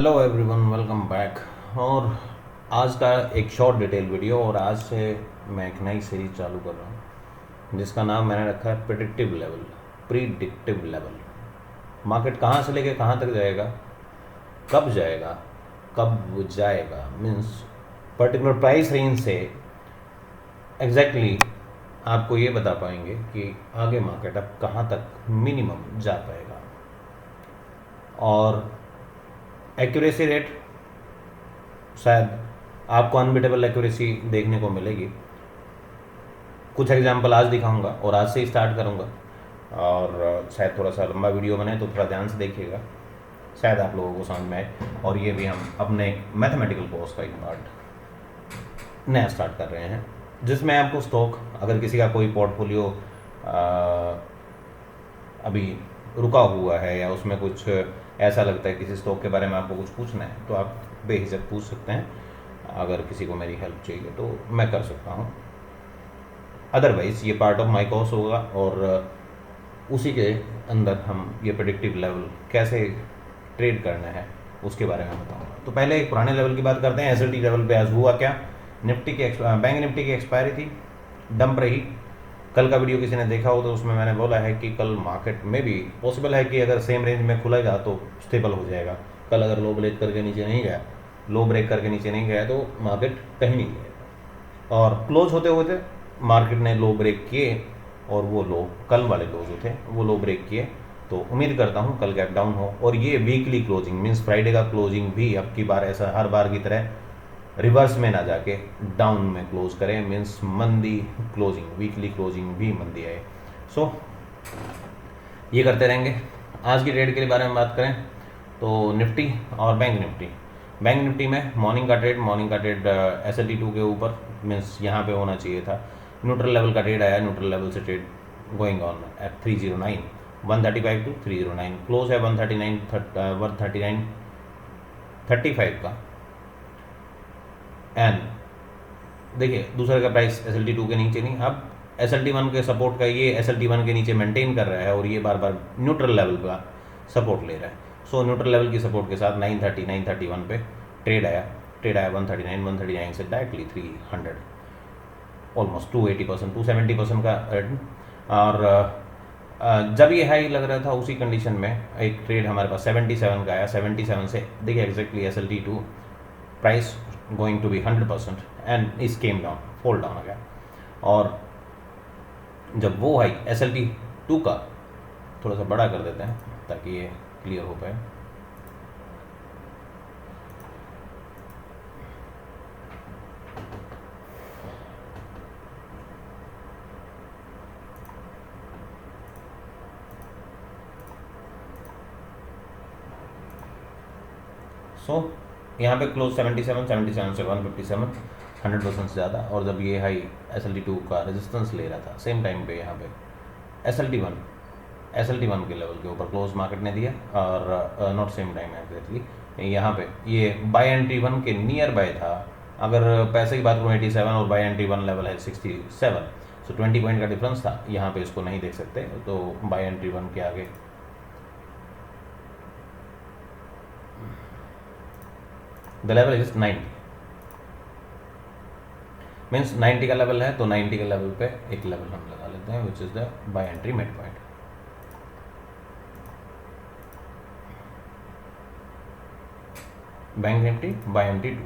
Hello everyone, welcome back. और आज का एक शॉर्ट डिटेल वीडियो, और आज से मैं एक नई सीरीज चालू कर रहा हूँ जिसका नाम मैंने रखा है predictive level. Predictive level, market कहाँ से लेके कहाँ तक जाएगा, कब जाएगा, कब जाएगा मीन्स पर्टिकुलर प्राइस रेंज से एग्जैक्टली आपको ये बता पाएंगे कि आगे मार्केट अब कहाँ तक मिनिमम जा पाएगा। और एक्यूरेसी रेट शायद आपको अनबिटेबल एक्यूरेसी देखने को मिलेगी। कुछ एग्जांपल आज दिखाऊंगा और आज से ही स्टार्ट करूंगा, और शायद थोड़ा सा लंबा वीडियो बने तो थोड़ा ध्यान से देखिएगा, शायद आप लोगों को समझ में आए। और ये भी हम अपने मैथमेटिकल कोर्स का एक पार्ट नया स्टार्ट कर रहे हैं, जिसमें आपको स्टॉक, अगर किसी का कोई पोर्टफोलियो अभी रुका हुआ है या उसमें कुछ ऐसा लगता है किसी स्टॉक के बारे में आपको कुछ पूछना है, तो आप बेहिचक पूछ सकते हैं। अगर किसी को मेरी हेल्प चाहिए तो मैं कर सकता हूँ। अदरवाइज़ ये पार्ट ऑफ माई कोर्स होगा, और उसी के अंदर हम ये प्रेडिक्टिव लेवल कैसे ट्रेड करना है उसके बारे में बताऊँगा। तो पहले एक पुराने लेवल की बात करते हैं। एसएलटी लेवल पे आज हुआ क्या, निफ्टी की बैंक निफ्टी की एक्सपायरी थी, डंप रही। कल का वीडियो किसी ने देखा हो तो उसमें मैंने बोला है कि कल मार्केट में भी पॉसिबल है कि अगर सेम रेंज में खुलेगा तो स्टेबल हो जाएगा। कल अगर लो ब्रेक करके नीचे नहीं गया, लो ब्रेक करके नीचे नहीं गया तो मार्केट कहीं नहीं गया। और क्लोज होते होते मार्केट ने लो ब्रेक किए, और वो लो कल वाले लो जो थे वो लो ब्रेक किए। तो उम्मीद करता हूँ कल गैप डाउन हो, और ये वीकली क्लोजिंग मीन्स फ्राइडे का क्लोजिंग भी अब की बार ऐसा हर बार की तरह रिवर्स में ना जाके डाउन में क्लोज करें, मीन्स मंदी क्लोजिंग, वीकली क्लोजिंग भी मंदी आए। सो ये करते रहेंगे। आज की ट्रेड के बारे में बात करें तो निफ्टी और बैंक निफ्टी। बैंक निफ्टी में मॉर्निंग का ट्रेड SLT2 के ऊपर, मीन्स यहाँ पे होना चाहिए था। न्यूट्रल लेवल का ट्रेड आया, न्यूट्रल लेवल से trade going on at 309, 135 to 309। Close है 139.35 का। एंड देखिए दूसरे का प्राइस SLT2 के नीचे नहीं, अब SLT1 के सपोर्ट का ये SLT1 के नीचे मेंटेन कर रहा है, और ये बार बार न्यूट्रल लेवल का सपोर्ट ले रहा है। सो न्यूट्रल लेवल की सपोर्ट के साथ 930 931 पे ट्रेड आया 139 से डायरेक्टली 300, ऑलमोस्ट 280% 270% का रिटर्न। और जब ये हाई लग रहा था उसी कंडीशन में एक ट्रेड हमारे पास 77 का आया। 77 से देखिए exactly SLT2 price going to be 100% and is came down, fall down आ गया। और जब वो हाई SLT2 का थोड़ा सा बड़ा कर देते हैं ताकि ये क्लियर हो पाए। सो यहाँ पे क्लोज 77 से 157, 100% से ज़्यादा। और जब ये हाई SLT2 का रेजिस्टेंस ले रहा था सेम टाइम पे यहाँ पे SLT1 के लेवल के ऊपर क्लोज मार्केट ने दिया, और नॉट सेम टाइम एग्जैक्टली यहाँ पे ये बाय एंट्री 1 के नियर बाय था। अगर पैसे की बात करूँ 87 और बाय एंट्री 1 लेवल है 67, सो 20 पॉइंट का डिफरेंस था। यहाँ पे इसको नहीं देख सकते, तो बाय एंट्री 1 के आगे द लेवल इज 90, मीन्स 90 का लेवल है, तो 90 के लेवल पे एक लेवल हम लगा लेते हैं which is the buy entry mid point. Bank Nifty buy entry 2,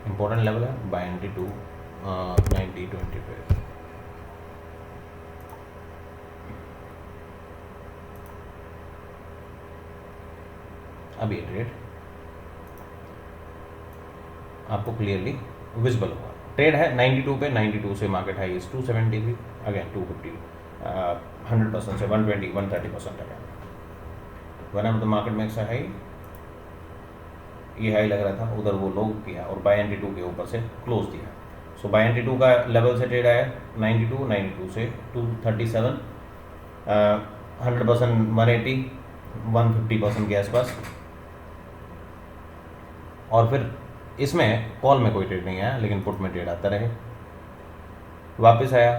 important level है बाय एंट्री 2 90-25। अब ये ट्रेड आपको क्लियरली विजिबल होगा। ट्रेड है 92 पे, 92 से मार्केट हाई इज 273, अगेन 250, 100% से 120 130% again. One of the market makes high, ये हाई लग रहा था, उधर वो लो किया और बाय एंट्री 2 के ऊपर से क्लोज दिया। सो बाय एंट्री 2 का लेवल से ट्रेड आया 92 से 237, 100% 180, 150% के आसपास। और फिर इसमें कॉल में कोई ट्रेड नहीं आया, लेकिन पुट में ट्रेड आता रहे। वापस आया,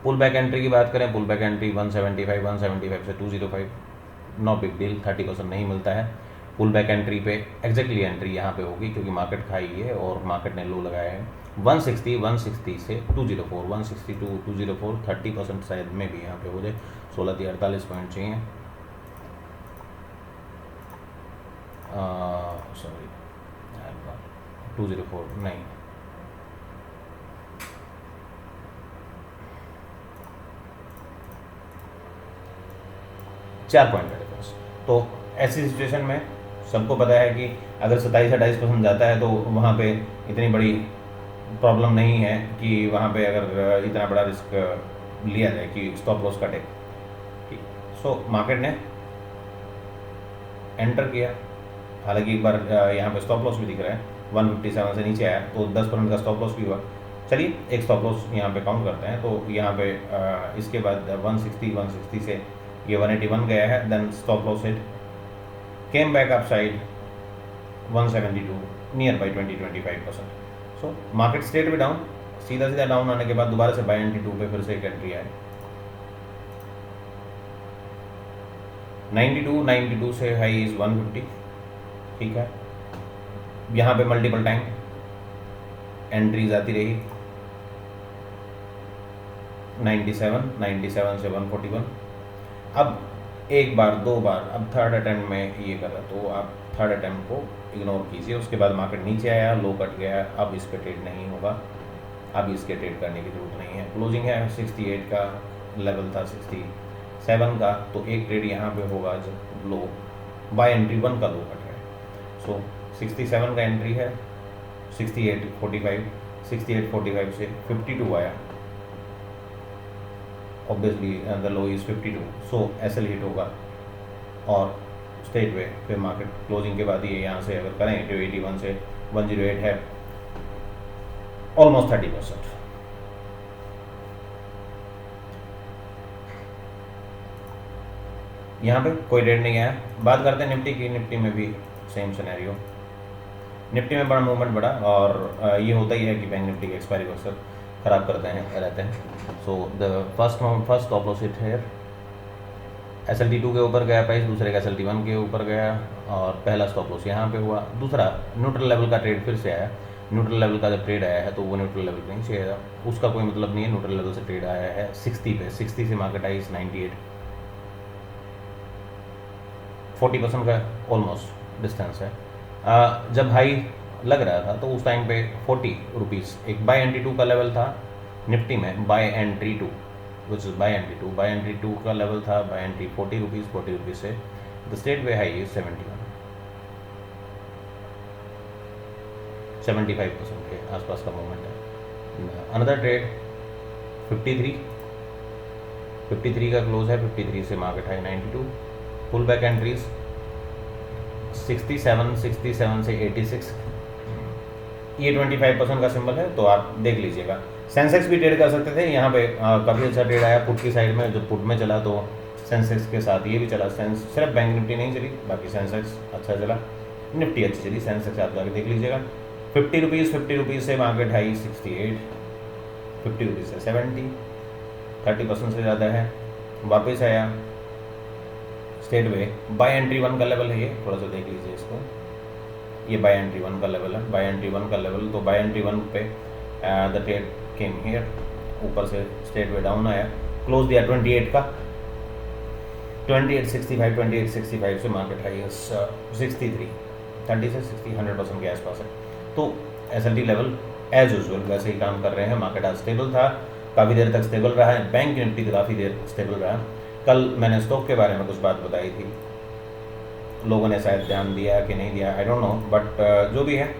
पुल बैक एंट्री की बात करें, पुल बैक एंट्री 175 से 205, नो बिग डील, 30% नहीं मिलता है। पुल बैक एंट्री पे एग्जैक्टली एंट्री यहाँ पे होगी क्योंकि मार्केट खाई है और मार्केट ने लो लगाया है। 160 से 204, 160 टू 204, 30% शायद में भी यहाँ पे हो जाए। 1648 पॉइंट चाहिए, सॉरी 204 नहीं, चार पॉइंट मेरे पास। तो ऐसी सिचुएशन में सबको पता है कि अगर 27-28% जाता है तो वहाँ पे इतनी बड़ी प्रॉब्लम नहीं है कि वहाँ पे अगर इतना बड़ा रिस्क लिया जाए कि स्टॉप लॉस कटे। ठीक, सो मार्केट ने एंटर किया, हालांकि एक बार यहाँ पे स्टॉप लॉस भी दिख रहा है, 157 से नीचे आया तो 10% का स्टॉप लॉस भी हुआ। चलिए एक स्टॉप लॉस यहाँ पे काउंट करते हैं। तो यहाँ पे इसके बाद 160 से ये 181 गया है, then stop loss hit, came back up side 172, near by 20-25%। So market straight भी डाउन, सीधा डाउन आने के बाद दोबारा से बाय एंट्री 2 पे फिर से एक एंट्री आए, 92 से हाई इज 150। ठीक है, यहाँ पे मल्टीपल टाइम एंट्रीज आती रही, 97 से 141। अब एक बार दो बार, अब थर्ड अटेम्प्ट में ये कर रहा, तो आप थर्ड अटेम्प्ट को इग्नोर कीजिए। उसके बाद मार्केट नीचे आया, लो कट गया, अब इस पे ट्रेड नहीं होगा, अब इसके ट्रेड करने की जरूरत नहीं है। क्लोजिंग है 68 का, लेवल था 67 का, तो एक ट्रेड यहाँ पे होगा जब लो बाय एंट्री 1 का लो कट है। सो 67 का एंट्री है, 68.45 से 52 आया, obviously the low is 52, so SL hit होगा और स्ट्रेट वे फिर मार्केट क्लोजिंग के बाद ये यहाँ से अगर करें तो 81 से 108 है, ऑलमोस्ट 30%। यहाँ पे कोई ट्रेड नहीं आया। बात करते हैं निफ्टी की। निफ्टी में भी सेम सिनेरियो, निफ्टी में बड़ा मूवमेंट बढ़ा और ये होता ही है कि बैंक निफ्टी के एक्सपायरी अक्सर ख़राब करते हैं रहते हैं। So the first stop loss hit है, SLT2 के ऊपर गया प्राइस, दूसरे का SLT1 के ऊपर गया और पहला स्टॉप लॉस यहाँ पे हुआ। दूसरा न्यूट्रल लेवल का ट्रेड फिर से आया, न्यूट्रल लेवल का जब ट्रेड आया है तो वो न्यूट्रल लेवल नहीं से आया, उसका कोई मतलब नहीं है। न्यूट्रल लेवल से ट्रेड आया है 60 पे, 60 से मार्केट आई 98, 40% का ऑलमोस्ट डिस्टेंस है। जब हाई लग रहा था तो उस टाइम पे 40 रुपीज़ एक बाय एंट्री 2 का लेवल था निफ्टी में, buy entry 2 which is buy entry 2 का लेवल था, बाय एंट्री 40 रुपीज़ से the straightaway high is 75% के आसपास का मूवमेंट है। अनदर ट्रेड 53 का क्लोज है, 53 से market high 92, pull back entries 67 से 86, ये 25% का सिंबल है, तो आप देख लीजिएगा। सेंसेक्स भी ट्रेड कर सकते थे यहाँ पे, काफ़ी अच्छा ट्रेड आया पुट की साइड में। जब पुट में चला तो सेंसेक्स के साथ ये भी चला, सिर्फ बैंक निफ्टी नहीं चली, बाकी सेंसेक्स अच्छा चला, निफ्टी अच्छी चली। सेंसेक्स आप जाके देख लीजिएगा। 50 रुपीज़ से मार्केट हाई 68, 50 रुपीज़ से 70, 30% से ज़्यादा है। वापस आया स्टेट वे, बाय एंट्री 1 का लेवल है, ये थोड़ा सा देख लीजिए इसको, ये बाय एंट्री 1 का लेवल है, बाय एंट्री 1 का लेवल। तो बाय एंट्री 1 पे द ट्रेड केम हियर, ऊपर से स्टेट वे डाउन आया, क्लोज दिया 28 का, 2865 से मार्केट हाई 63, 30 से 60, 100% के आसपास है। तो SLT लेवल एज यूजुअल वैसे ही काम कर रहे हैं। मार्केट आज स्टेबल था, काफ़ी देर तक स्टेबल रहा है, बैंक निफ्टी काफ़ी देर स्टेबल रहा। कल मैंने स्टॉक के बारे में कुछ बात बताई थी, लोगों ने शायद ध्यान दिया कि नहीं दिया, आई डोंट नो, बट जो भी है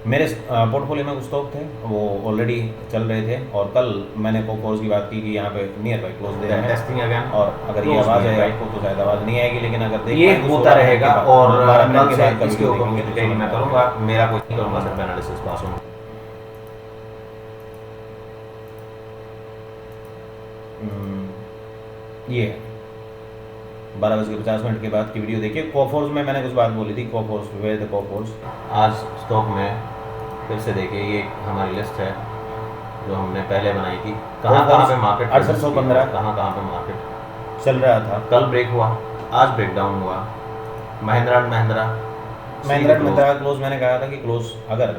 मेरे पोर्टफोलियो में कुछ स्टॉक थे वो ऑलरेडी चल रहे थे और कल मैंने कोफोर्स की बात की कि यहाँ पे नियर बाई क्लोज दे रहे हैं टेस्टिंग अगेन, और अगर ये आवाज़ आएगा आपको तो शायद आवाज़ नहीं आएगी, लेकिन अगर ये होता रहेगा और कल से इसके ऊपर डिटेल मैं करूँगा, मेरा कुछ नहीं करूँगा, सिर्फ एनालिसिस पास होगा। ये 12:50 के बाद की वीडियो देखिए। कोफोर्स में मैंने कुछ बात बोली थी, कोफोर्स वे द कोफोर्स आज स्टॉक में फिर से देखिए, ये हमारी लिस्ट है जो हमने पहले बनाई थी। कहाँ कहाँ पे मार्केट 6815 कहाँ कहाँ पे मार्केट चल रहा था। कल ब्रेक हुआ, आज ब्रेक डाउन हुआ। महिंद्रा एंड महिंद्रा महिंद्रा क्लोज मैंने कहा था कि क्लोज अगर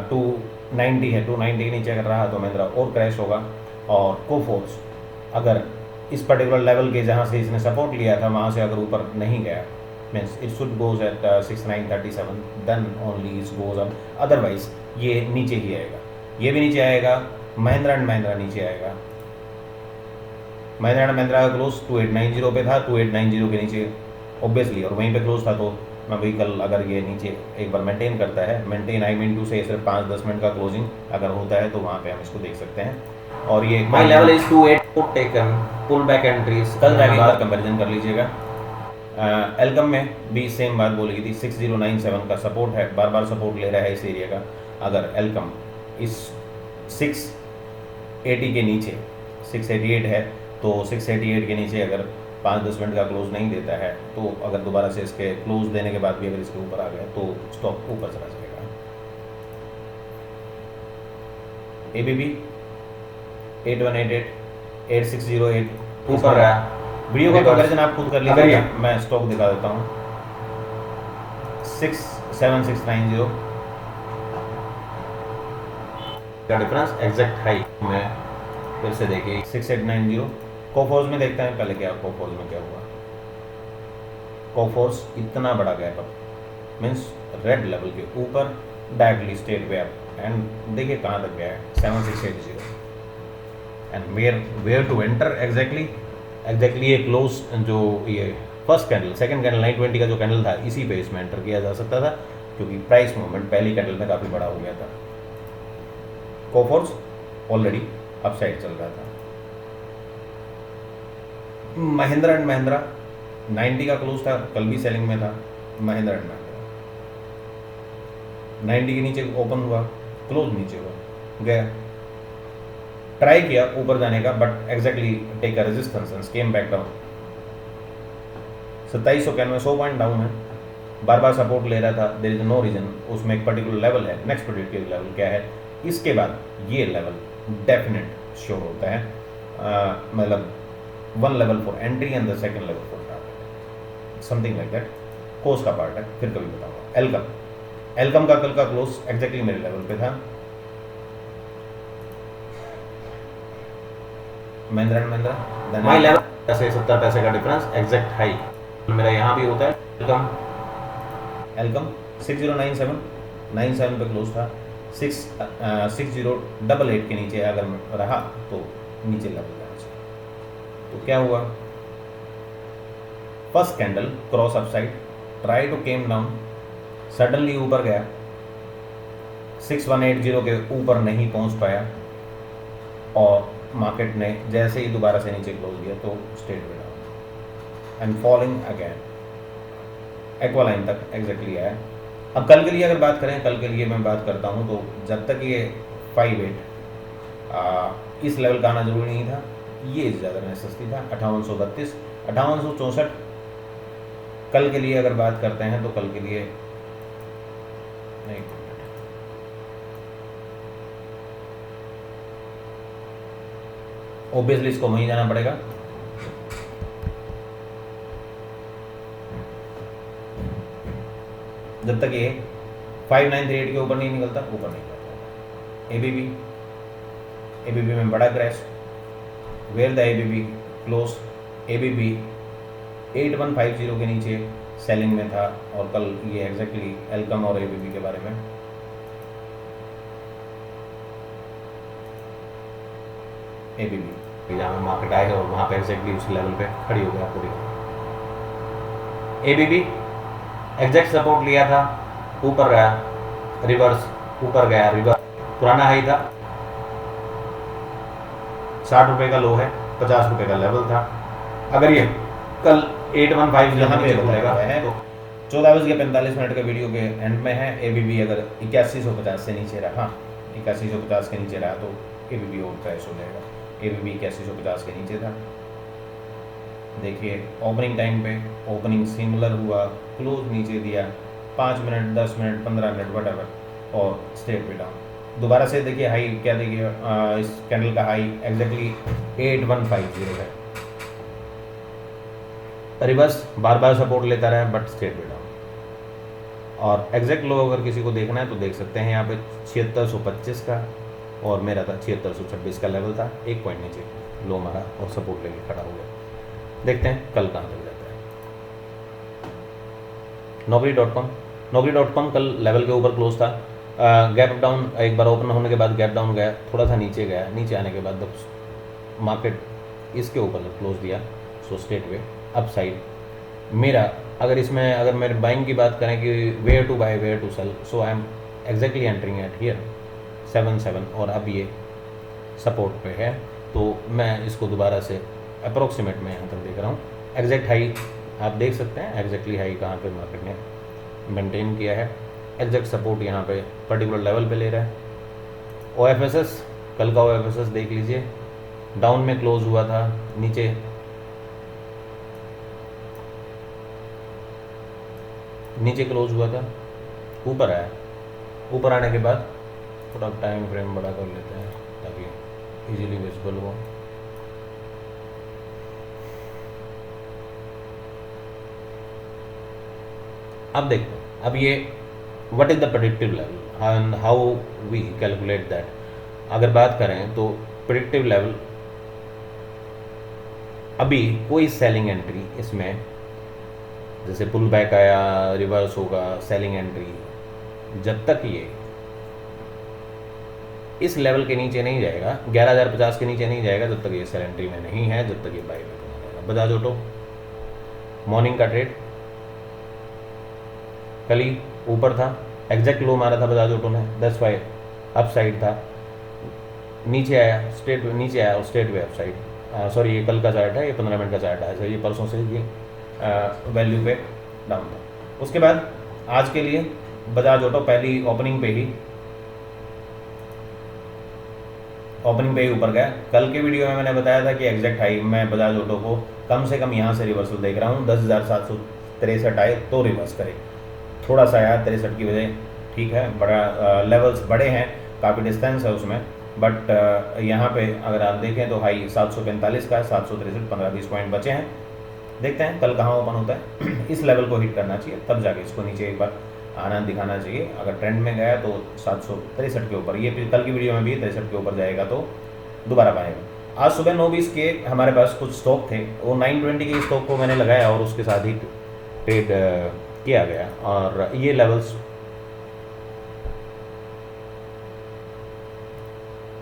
290 है, 290 के नीचे अगर रहा तो महिंद्रा और क्रैश होगा। और कोफोर्स अगर इस पर्टिकुलर लेवल के जहाँ से इसने सपोर्ट लिया था वहाँ से अगर ऊपर नहीं गया, means it should goes at 6937, then only it's goes up, otherwise ये नीचे ही आएगा। ये भी नीचे आएगा, महिंद्रा एंड महिंद्रा नीचे आएगा। महिंद्रा एंड महिंद्रा का क्लोज 2890 पे था, 2890 के नीचे ऑब्वियसली, और वहीं पे क्लोज था। तो मैं वही कल अगर ये नीचे एक बार मेंटेन करता है, मेंटेन आई मीन टू से सिर्फ 5-10 मिनट का क्लोजिंग अगर होता है तो वहाँ पे हम इसको देख सकते हैं। और ये my level is 28 taken, pull back entries कल जाके बात कंपैरिजन कर लीजिएगा। एल्कम में भी सेम बात बोली थी, 6097 का सपोर्ट है, बार बार सपोर्ट ले रहा है इस एरिया का। अगर एल्कम इस 680 के नीचे 688 है तो 688 के नीचे अगर 5-10 मिनट का क्लोज नहीं देता है तो अगर दोबारा से इसके क्लोज देने के बाद भी अगर इसके ऊपर आ गया तो स्टॉक ऊपर चला जाएगा। एबीबी 8188 8608 ऊपर है। वीडियो का कंपैरिजन आप खुद कर लीजिए, मैं स्टॉक दिखा देता हूँ। 67690 का डिफरेंस एग्जैक्ट हाई में फिर से देखिए 6890। कोफोर्स में देखते हैं पहले क्या, कोफोर्स में क्या हुआ। कोफोर्स इतना बड़ा gap up means red level के ऊपर directly straightaway up, and देखिए कहाँ तक गया है 7680, and where to enter exactly ये क्लोज जो ये फर्स्ट कैंडल, सेकंड कैंडल 920 का जो कैंडल था इसी पे इसमें एंटर किया जा सकता था, क्योंकि प्राइस मूवमेंट पहली कैंडल में काफ़ी बड़ा हो गया था। कोफोर्स ऑलरेडी अपसाइड चल रहा था। महिंद्रा एंड महिंद्रा 90 का क्लोज था, कल भी सेलिंग में था। महिंद्रा एंड महिंद्रा 90 के नीचे ओपन हुआ, क्लोज नीचे हुआ, गया, ट्राई किया ऊपर जाने का, but exactly take a resistance and came back down. 2791 100 point down है, बार बार सपोर्ट ले रहा था। देयर इज नो रीजन, उसमें एक पर्टिकुलर लेवल है, नेक्स्ट पर्टिकुलर लेवल क्या है, इसके बाद ये लेवल डेफिनेट श्योर होता है, मतलब 1 level for entry and the second level for target, something like that. Course का पार्ट है, फिर कभी बताऊंगा। एल्कम का कल का क्लोज एग्जैक्टली मेरे लेवल पे था। Mahindra and Mahindra my level ऐसे 70 पैसे का डिफरेंस एग्जैक्ट हाई मेरा यहाँ भी होता है। एल्कम 6097 पे क्लोज था, 6088 के नीचे अगर रहा तो नीचे लेवल जाना चाहिए। तो क्या हुआ, first candle cross upside, try to came down, suddenly ऊपर गया, 6180 के ऊपर नहीं पहुंच पाया, और मार्केट ने जैसे ही दोबारा से नीचे क्लोज किया तो स्टेट में डाउन एंड फॉलिंग अगेन, एक्वालाइन तक एग्जैक्टली आया। अब कल के लिए अगर बात करें, कल के लिए मैं बात करता हूं तो जब तक ये 58 इस लेवल का आना जरूरी नहीं था, ये ज़्यादा नेसेसिटी था। 5832 5864 कल के लिए अगर बात करते हैं तो कल के लिए ऑब्वियसली इसको वहीं जाना पड़ेगा। जब तक ये 5938 के ऊपर नहीं निकलता, ऊपर नहीं जाता। एबीबी में बड़ा crash, where the ABB close, ABB 8150 के नीचे सेलिंग में था, और कल ये एग्जैक्टली एल्कम और एबीबी के बारे में। एबीबी जहाँ मार्केट आए और वहाँ पे एग्जैक्टली उस लेवल पे खड़ी हो गई आपको दिखा। एबीबी एग्जैक्ट सपोर्ट लिया था, ऊपर गया, रिवर्स, ऊपर गया, रिवर्स, पुराना हाई था 60 रुपये का लो है, 50 रुपये का लेवल था। अगर ये कल 8150 यहाँ पे खुलेगा है तो 14:45 का वीडियो के एंड में है। एबीबी अगर 8150 से नीचे रहा, 8150 के नीचे रहा तो एबीबी और क्रैश हो जाएगा। एबीबी 8150 के नीचे था, देखिए ओपनिंग टाइम पे ओपनिंग सिमिलर हुआ, क्लोज नीचे दिया, 5 मिनट, 10 मिनट, 15 मिनट वट, और स्ट्रेट पे डाउन। दोबारा से देखिए हाई क्या, देखिए इस कैंडल का हाई एग्जैक्टली 8150 है। रिवर्स बार बार सपोर्ट लेता रहा बट स्ट्रेट पे डाउन। और एग्जैक्ट लो अगर किसी को देखना है तो देख सकते हैं यहाँ पे 7625 का, और मेरा था 7626 का लेवल था, एक पॉइंट नीचे लो मारा और सपोर्ट लेके खड़ा हो गया। देखते हैं कल कहाँ तक जाता है। नौकरी.com कल लेवल के ऊपर क्लोज था, गैप डाउन, एक बार ओपन होने के बाद गैप डाउन गया, थोड़ा सा नीचे गया, नीचे आने के बाद मार्केट इसके ऊपर क्लोज दिया, so straight way up side. मेरा अगर इसमें अगर मेरे बाइंग की बात करें कि where to buy where to sell, so I am exactly entering at here 77, और अब ये सपोर्ट पे है, तो मैं इसको दोबारा से अप्रोक्सीमेट में यहाँ तक देख रहा हूँ। एग्जैक्ट हाई आप देख सकते हैं, एग्जैक्टली हाई कहाँ पे मार्केट ने मेंटेन किया है, एग्जैक्ट सपोर्ट यहाँ पे पर्टिकुलर लेवल पे ले रहा है। OFSS कल का OFSS देख लीजिए, डाउन में क्लोज हुआ था, नीचे क्लोज हुआ था, ऊपर आया, ऊपर आने के बाद थोड़ा टाइम फ्रेम बड़ा कर लेते हैं ताकि इजीली विजिबल हो। अब देखते हैं, अब ये what is the predictive level and how we calculate that. अगर बात करें तो प्रेडिक्टिव लेवल, अभी कोई सेलिंग एंट्री इसमें, जैसे पुल बैक आया, रिवर्स होगा, सेलिंग एंट्री, जब तक ये इस लेवल के नीचे नहीं जाएगा, 11050 के नीचे नहीं जाएगा, जब तक ये सेल एंट्री में नहीं है, जब तक ये बाई में बना रहेगा। बजाज ऑटो मॉर्निंग का ट्रेड कल ही ऊपर था, एग्जैक्ट लो मारा था बजाज ऑटो ने, 10 अप साइड था, नीचे आया नीचे आया और straight way up side. Sorry, ये कल का चार्ट है, ये 15 मिनट का चार्ट है, सर ये परसों से ये वैल्यू पे डाउन था। उसके बाद आज के लिए बजाज ऑटो पहली ओपनिंग पे ही ऊपर गया। कल के वीडियो में मैंने बताया था कि एग्जैक्ट हाई मैं बजाज ऑटो को कम से कम यहाँ से रिवर्सल देख रहा हूँ, 10,763 आए तो रिवर्स करे, थोड़ा सा आया 63 की वजह, ठीक है, बड़ा लेवल्स बड़े हैं, काफ़ी डिस्टेंस है उसमें, बट यहाँ पे अगर आप देखें तो हाई 745 का है, 763, 15-20 पॉइंट बचे हैं। देखते हैं कल कहाँ ओपन होता है। इस लेवल को हिट करना चाहिए, तब जाके इसको नीचे एक बार आना दिखाना चाहिए। अगर ट्रेंड में गया तो 763 के ऊपर, ये कल की वीडियो में भी 63 के ऊपर जाएगा तो दोबारा पाएगा। आज सुबह 9:20 के हमारे पास कुछ स्टॉक थे, वो 920 के स्टॉक को मैंने लगाया और उसके साथ ही ट्रेड किया गया, और ये levels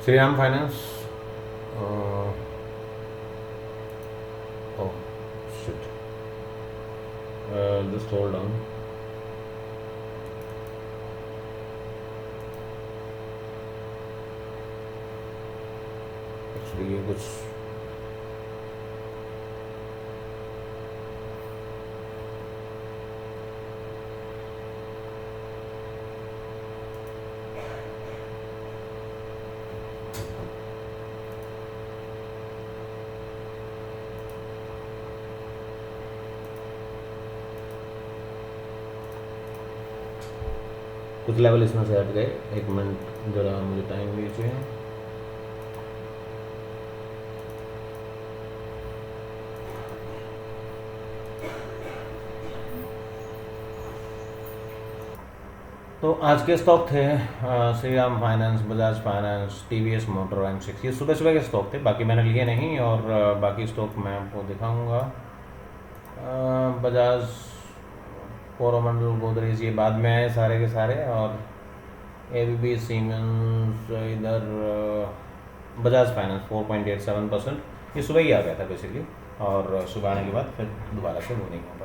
Shriram finance, oh shit, just hold on, actually ये कुछ लेवल इसमें से हट गए। एक मिनट जरा मुझे टाइम दीजिए। तो आज के स्टॉक थे Shriram finance, Bajaj finance, TVS motor, M6, ये सुबह सुबह के स्टॉक थे, बाकी मैंने लिए नहीं, और बाकी स्टॉक मैं आपको दिखाऊंगा। बजाज, कोरोमंडल, गोदरेज ये बाद में आए सारे के सारे, और ABB, सीमेंस, इधर बजाज फाइनेंस 4.87%, ये सुबह ही आ गया था बेसिकली, और सुबह आने के बाद फिर दोबारा से वो नहीं हो पाया।